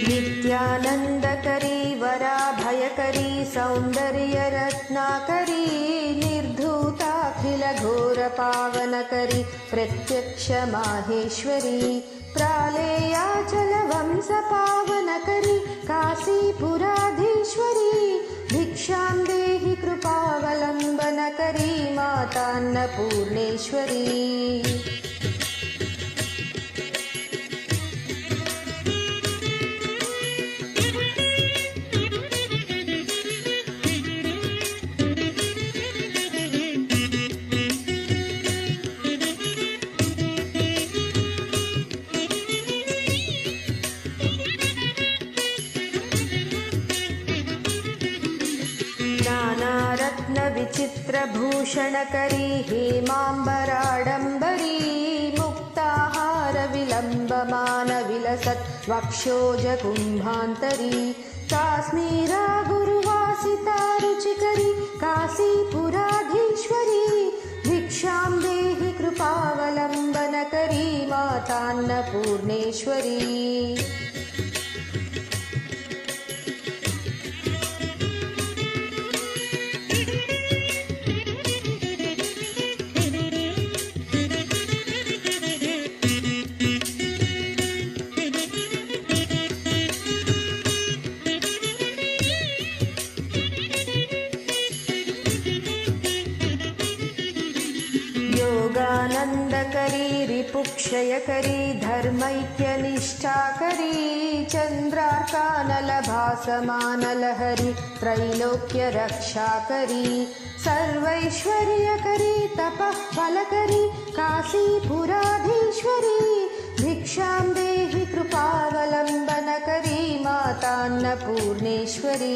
नित्यानन्दकरी वराभयकरी सौन्दर्यरत्नाकरी निर्धूताखिलघोरपावनकरी प्रत्यक्षमाहेश्वरी प्रालेयाचलवंशपावनकरी काशीपुराधीश्वरी भिक्षां देहि कृपावलम्बनकरी मातान्नपूर्णेश्वरी। नानारत्नविचित्रभूषणकरी हेमाम्बराडम्बरी मुक्ताहारविलम्बमानविलसत् वक्षोजकुम्भान्तरी काश्मीरा गुरुवासिता रुचिकरी काशीपुराधीश्वरी भिक्षां देहि कृपावलम्बनकरी मातान्नपूर्णेश्वरी। योगानन्दकरी रिपुक्षयकरी धर्मैक्यनिष्ठाकरी चन्द्रार्कानलभासमानलहरी त्रैलोक्यरक्षाकरी सर्वैश्वर्यकरी तपःफलकरी काशीपुराधीश्वरी भिक्षां देहि कृपावलम्बनकरी मातान्नपूर्णेश्वरी।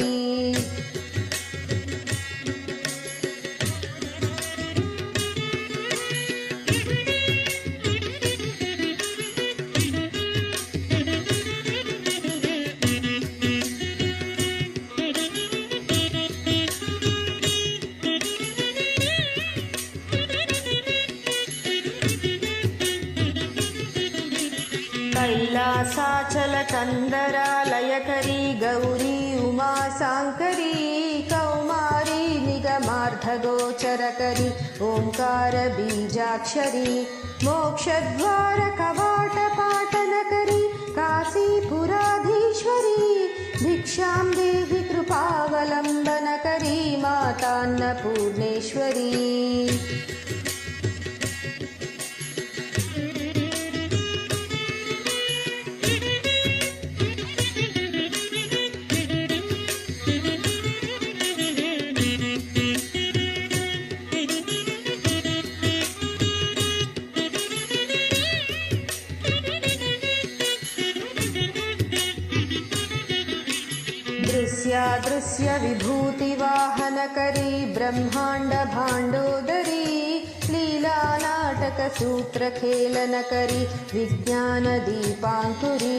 कैलासाचलकन्दरालयकरी गौरी उमासाङ्करी कौमारी निगमार्धगोचरकरी ओङ्कारबीजाक्षरी मोक्षद्वारकवाटपाटनकरी काशीपुराधीश्वरी भिक्षां देहि कृपावलम्बनकरी मातान्नपूर्णेश्वरी। दृश्य विभूतिवाहनकरी ब्रह्मांड भाण्डोदरी लीलानाटकसूत्रखेलनकरी विज्ञानदीपाङ्कुरी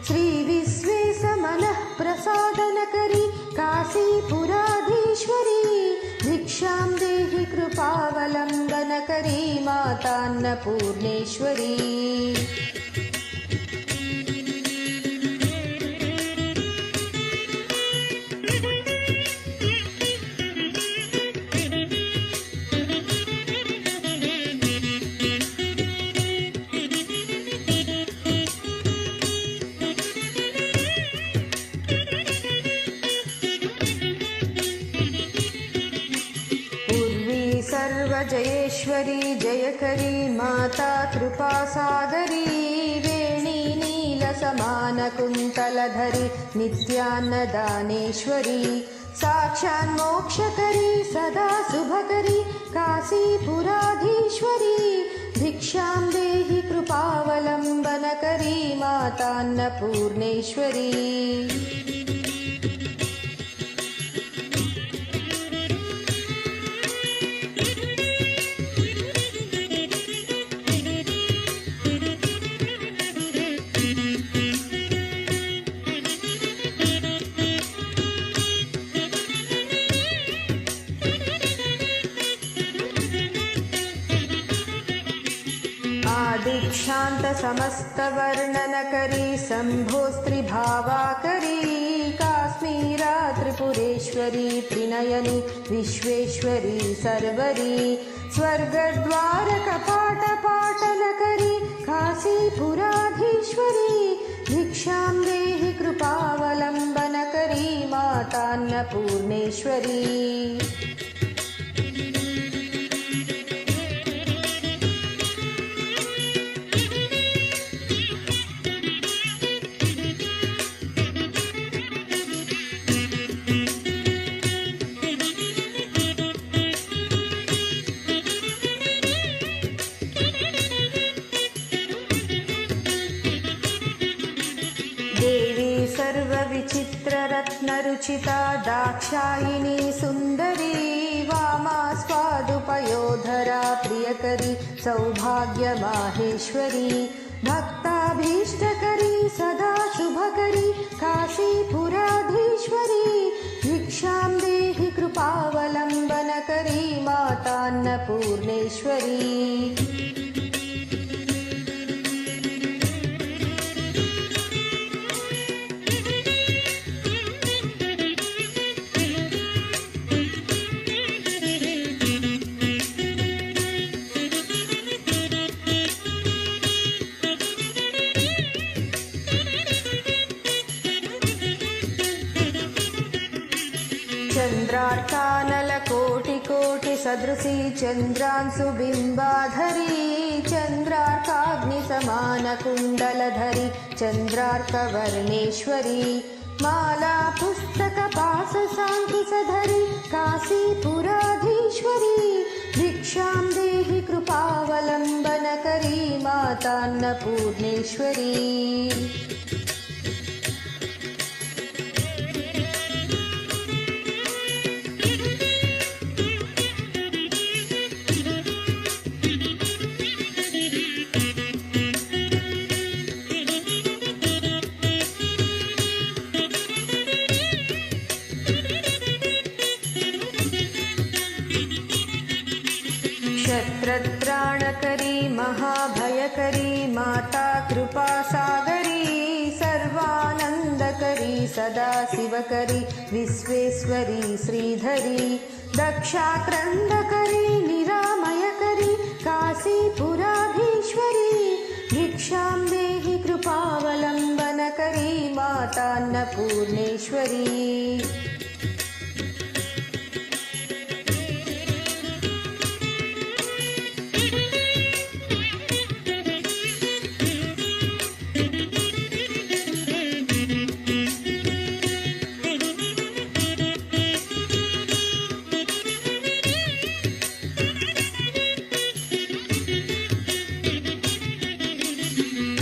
श्रीविश्वेशमनः प्रसादनकरी काशीपुराधीश्वरी भिक्षां देहि कृपावलम्बनकरी मातान्नपूर्णेश्वरी। सर्वजयेश्वरी जयकरी माता कृपासागरी वेणी नीलसमानकुन्तलधरी नित्यान्नदानेश्वरी साक्षान्मोक्षकरी सदा शुभकरी काशीपुराधीश्वरी भिक्षां देहि कृपावलम्बनकरी मातान्नपूर्णेश्वरी। शांत समस्त वर्णनकरी शम्भोस्त्रिभावाकरी काश्मीरा त्रिपुरेश्वरी त्रिनयनी विश्वेश्वरी सर्वरी स्वर्गद्वार कपाट पाटलकरी काशीपुराधीश्वरी भिक्षां देहि कृपावलम्बनकरी मातान्नपूर्णेश्वरी देवी सर्वविचित्ररत्नरुचिता दाक्षायिनी सुन्दरी वामा स्वादुपयोधरा प्रियकरी सौभाग्यमाहेश्वरी भक्ताभीष्टकरी सदा शुभकरी काशीपुराधीश्वरी भिक्षां देहि कृपावलम्बनकरी मातान्नपूर्णेश्वरी चन्द्रार्कानलकोटिकोटिसदृशी चन्द्रांशुबिम्बाधरी चन्द्रार्काग्निसमानकुण्डलधरी चन्द्रार्कवर्णेश्वरी माला पुस्तकपाशशाङ्कुशधरी काशीपुराधीश्वरी भिक्षां देहि कृपावलम्बनकरी मातान्नपूर्णेश्वरी क्षत्रत्राणकरी महाभयकरी माता कृपासागरी सर्वानन्दकरी सदाशिवकरी विश्वेश्वरी श्रीधरी दक्षाक्रन्दकरी निरामयकरी काशीपुराधीश्वरी भिक्षां देहि कृपावलम्बनकरी मातान्नपूर्णेश्वरी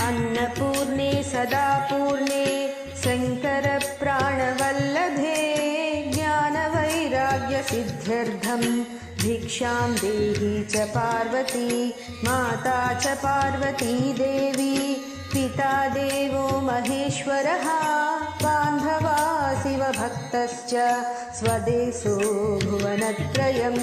अन्नपूर्णे सदा पूर्णे शङ्करप्राणवल्लभे ज्ञानवैराग्यसिद्ध्यर्थं भिक्षां देहि च पार्वती माता च पार्वती देवी पिता देवो महेश्वरः बान्धवा शिवभक्तश्च स्वदेशो भुवनत्रयम्